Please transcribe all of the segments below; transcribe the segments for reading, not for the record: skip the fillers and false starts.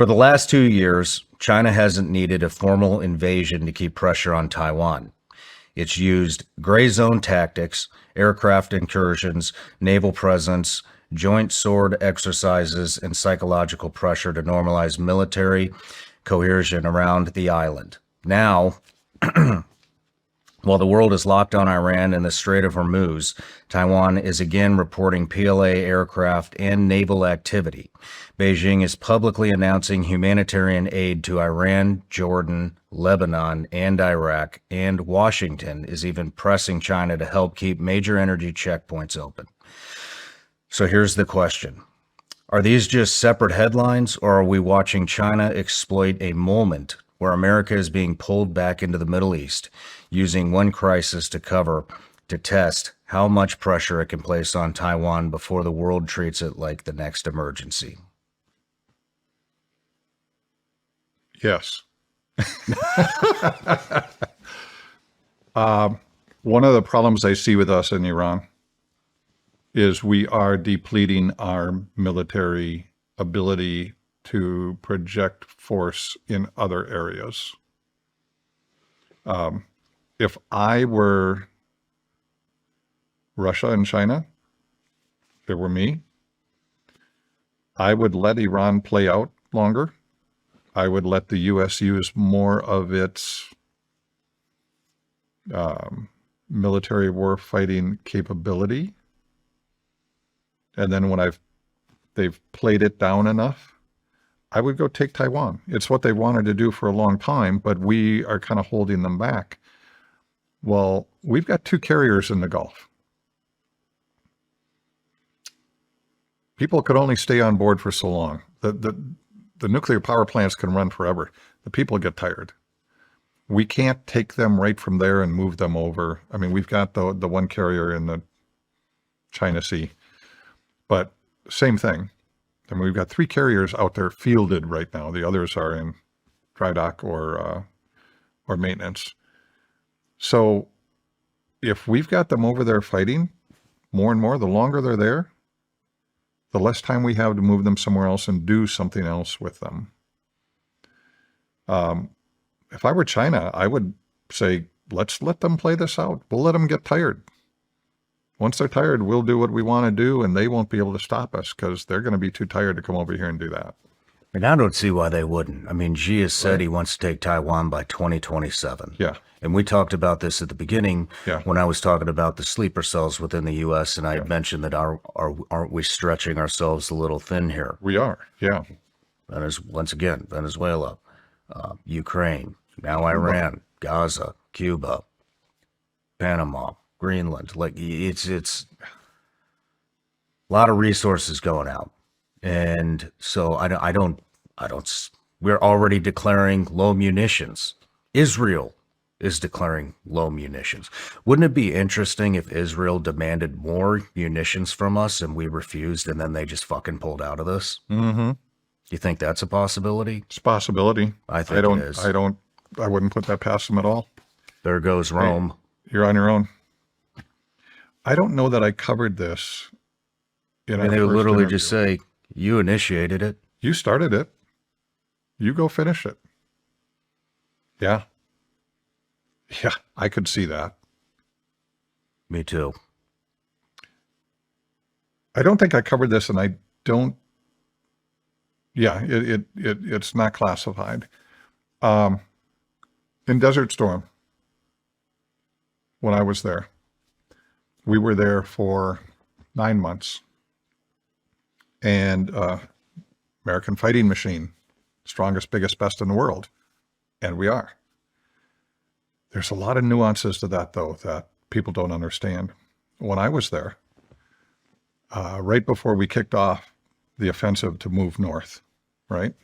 For the last 2 years, China hasn't needed a formal invasion to keep pressure on Taiwan. It's used gray zone tactics, aircraft incursions, naval presence, joint sword exercises, and psychological pressure to normalize military coercion around the island. Now, while the world is locked on Iran and the Strait of Hormuz, Taiwan is again reporting PLA aircraft and naval activity. Beijing is publicly announcing humanitarian aid to Iran, Jordan, Lebanon, and Iraq, and Washington is even pressing China to help keep major energy checkpoints open. So here's the question. Are these just separate headlines, or are we watching China exploit a moment where America is being pulled back into the Middle East, using one crisis to test how much pressure it can place on Taiwan before the world treats it like the next emergency? Yes. One of the problems I see with us in Iran is we are depleting our military ability to project force in other areas. If I were Russia and China, if it were me, I would let Iran play out longer. I would let the U.S. use more of its military war fighting capability. And then when they've played it down enough, I would go take Taiwan. It's what they wanted to do for a long time, but we are kind of holding them back. Well, we've got 2 carriers in the Gulf. People could only stay on board for so long. The nuclear power plants can run forever. The people get tired. We can't take them right from there and move them over. I mean, we've got the one carrier in the China Sea, but same thing. I mean, we've got 3 carriers out there fielded right now. The others are in dry dock or maintenance. So if we've got them over there fighting more and more, the longer they're there, the less time we have to move them somewhere else and do something else with them. If I were China, I would say, let's let them play this out. We'll let them get tired. Once they're tired, we'll do what we want to do, and they won't be able to stop us because they're going to be too tired to come over here and do that. And I don't see why they wouldn't. I mean, Xi has said he wants to take Taiwan by 2027. Yeah. And we talked about this at the beginning when I was talking about the sleeper cells within the U.S., and I mentioned that aren't we stretching ourselves a little thin here? We are, yeah. Once again, Venezuela, Ukraine, now Iran, Gaza, Cuba, Panama, Greenland. Like it's a lot of resources going out. And so I don't, we're already declaring low munitions. Israel is declaring low munitions. Wouldn't it be interesting if Israel demanded more munitions from us and we refused and then they just fucking pulled out of this? Mm-hmm. You think that's a possibility? It's a possibility. I think it is. I wouldn't put that past them at all. There goes Rome. Hey, you're on your own. I don't know that I covered this. And they would literally just say, you initiated it. You started it. You go finish it. Yeah. Yeah, I could see that. Me too. I don't think I covered this, and I don't. Yeah, it's not classified. In Desert Storm, when I was there, we were there for 9 months. And American fighting machine, strongest, biggest, best in the world. And we are. There's a lot of nuances to that, though, that people don't understand. When I was there, right before we kicked off the offensive to move north, right,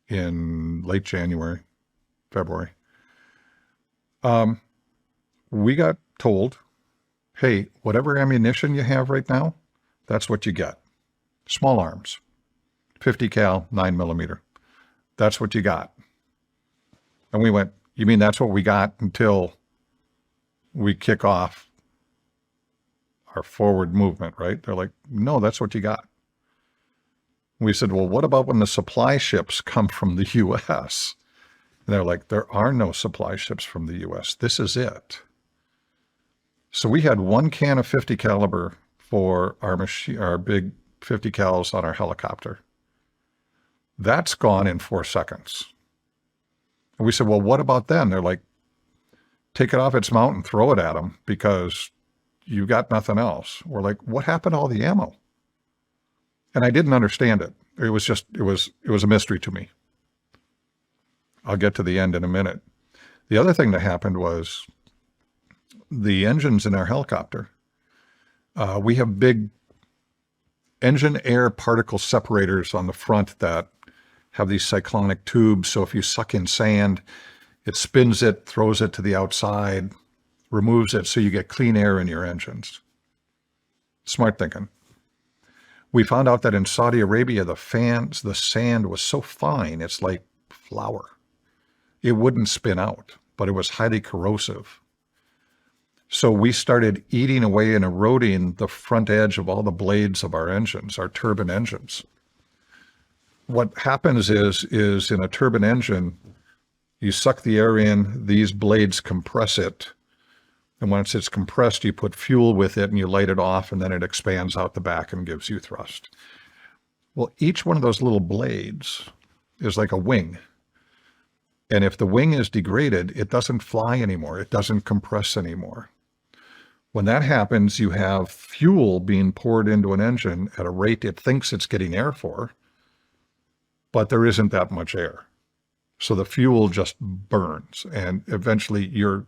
in late January, February, we got told, hey, whatever ammunition you have right now, that's what you get. Small arms, 50 cal, 9 millimeter. That's what you got. And we went, you mean that's what we got until we kick off our forward movement, right? They're like, no, that's what you got. We said, well, what about when the supply ships come from the U.S.? And they're like, there are no supply ships from the U.S. This is it. So we had one can of 50 caliber for our big 50 cals on our helicopter. That's gone in 4 seconds. And we said, well, what about then? They're like, take it off its mount and throw it at them because you got nothing else. We're like, what happened to all the ammo? And I didn't understand it. It was a mystery to me. I'll get to the end in a minute. The other thing that happened was the engines in our helicopter. We have big engine air particle separators on the front that have these cyclonic tubes. So if you suck in sand, it spins it, throws it to the outside, removes it so you get clean air in your engines. Smart thinking. We found out that in Saudi Arabia, the sand was so fine, it's like flour. It wouldn't spin out, but it was highly corrosive. So we started eating away and eroding the front edge of all the blades of our engines, our turbine engines. What happens is in a turbine engine, you suck the air in, these blades compress it. And once it's compressed, you put fuel with it and you light it off, and then it expands out the back and gives you thrust. Well, each one of those little blades is like a wing. And if the wing is degraded, it doesn't fly anymore. It doesn't compress anymore. When that happens, you have fuel being poured into an engine at a rate it thinks it's getting air for, but there isn't that much air. So the fuel just burns, and eventually your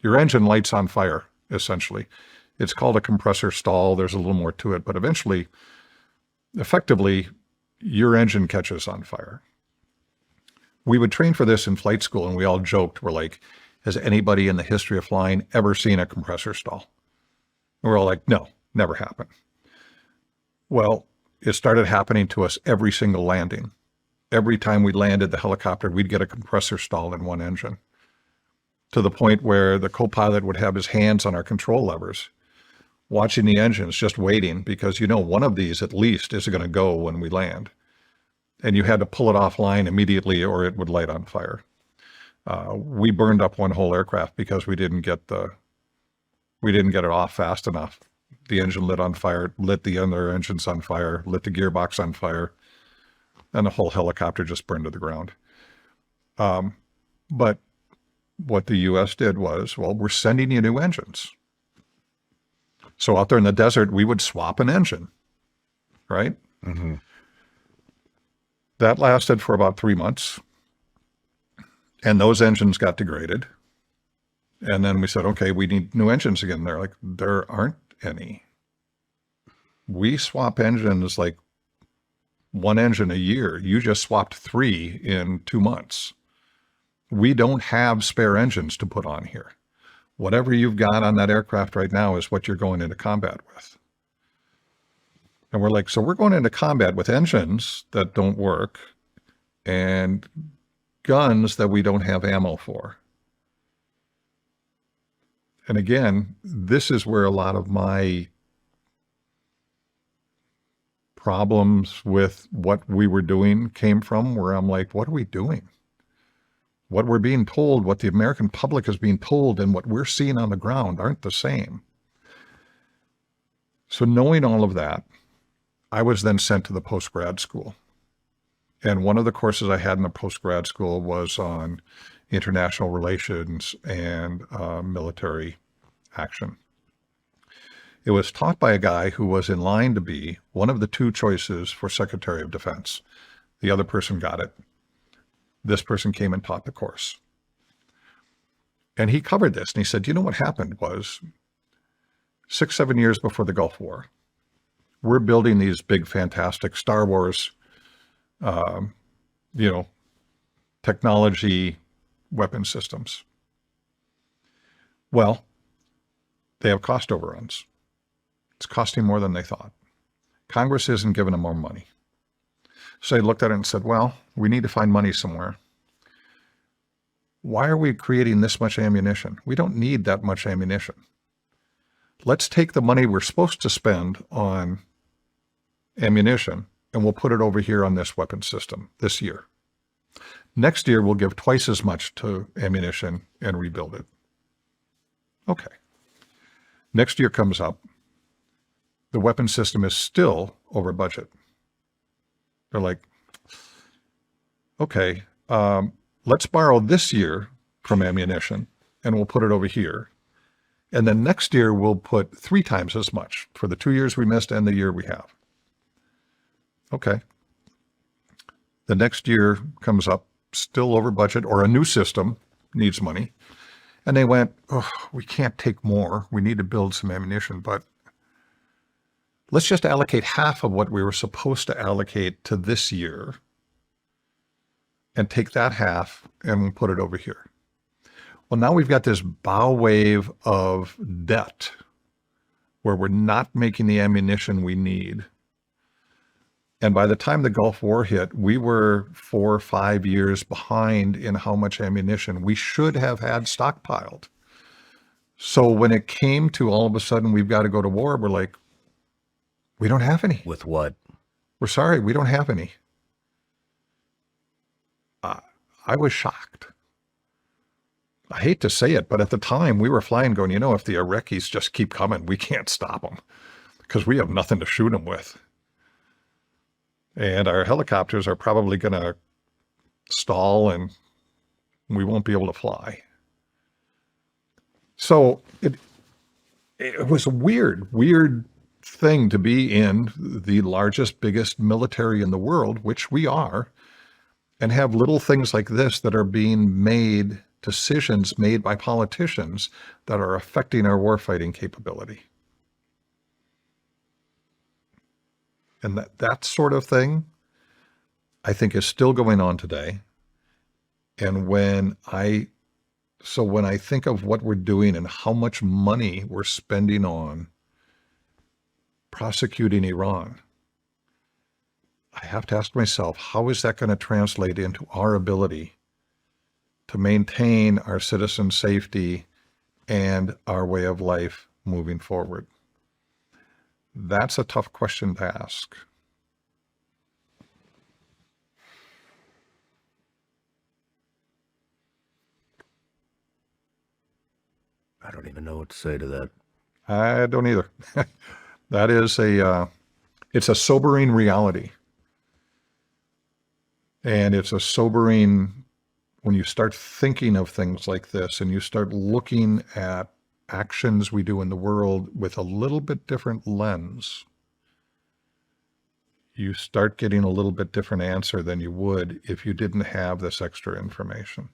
engine lights on fire, essentially. It's called a compressor stall. There's a little more to it, but eventually, effectively, your engine catches on fire. We would train for this in flight school, and we all joked, we're like, has anybody in the history of flying ever seen a compressor stall? And we're all like, no, never happened. Well, it started happening to us every single landing. Every time we landed the helicopter, we'd get a compressor stall in one engine, to the point where the co-pilot would have his hands on our control levers, watching the engines, just waiting, because one of these at least is going to go when we land. And you had to pull it offline immediately or it would light on fire. We burned up one whole aircraft because we didn't get it off fast enough. The engine lit on fire, lit the other engines on fire, lit the gearbox on fire, and the whole helicopter just burned to the ground. But what the U.S. did was, well, we're sending you new engines. So out there in the desert, we would swap an engine, right? Mm-hmm. That lasted for about 3 months. And those engines got degraded. And then we said, okay, we need new engines again. They're like, there aren't any. We swap engines like one engine a year. You just swapped 3 in 2 months. We don't have spare engines to put on here. Whatever you've got on that aircraft right now is what you're going into combat with. And we're like, so we're going into combat with engines that don't work and guns that we don't have ammo for. And again, this is where a lot of my problems with what we were doing came from, where I'm like, what are we doing? What we're being told, what the American public is being told, and what we're seeing on the ground aren't the same. So knowing all of that, I was then sent to the post-grad school. And one of the courses I had in the post-grad school was on international relations and military action. It was taught by a guy who was in line to be one of the 2 choices for Secretary of Defense. The other person got it. This person came and taught the course. And he covered this, and he said, what happened was 6-7 years before the Gulf War, we're building these big, fantastic Star Wars, technology weapon systems. Well, they have cost overruns. It's costing more than they thought. Congress isn't giving them more money. So they looked at it and said, well, we need to find money somewhere. Why are we creating this much ammunition? We don't need that much ammunition. Let's take the money we're supposed to spend on ammunition and we'll put it over here on this weapon system this year. Next year, we'll give twice as much to ammunition and rebuild it. Okay. Next year comes up. The weapon system is still over budget. They're like, okay, let's borrow this year from ammunition and we'll put it over here. And then next year, we'll put 3 times as much for the 2 years we missed and the year we have. Okay. The next year comes up, still over budget, or a new system needs money. And they went, oh, we can't take more. We need to build some ammunition, but let's just allocate half of what we were supposed to allocate to this year and take that half and put it over here. Well, now we've got this bow wave of debt where we're not making the ammunition we need. And by the time the Gulf War hit, we were 4 or 5 years behind in how much ammunition we should have had stockpiled. So when it came to all of a sudden we've got to go to war, we're like, we don't have any. With what? We're sorry, we don't have any. I was shocked. I hate to say it, but at the time we were flying going, you know, if the Iraqis just keep coming, we can't stop them because we have nothing to shoot them with. And our helicopters are probably going to stall and we won't be able to fly. So it was a weird thing to be in the largest, biggest military in the world, which we are, and have little things like this that are being made, decisions made by politicians that are affecting our warfighting capability. And that sort of thing, I think, is still going on today. And when I think of what we're doing and how much money we're spending on prosecuting Iran, I have to ask myself, how is that going to translate into our ability to maintain our citizen safety and our way of life moving forward? That's a tough question to ask. I don't even know what to say to that. I don't either. That is it's a sobering reality. And it's a sobering, when you start thinking of things like this and you start looking at actions we do in the world with a little bit different lens, you start getting a little bit different answer than you would if you didn't have this extra information.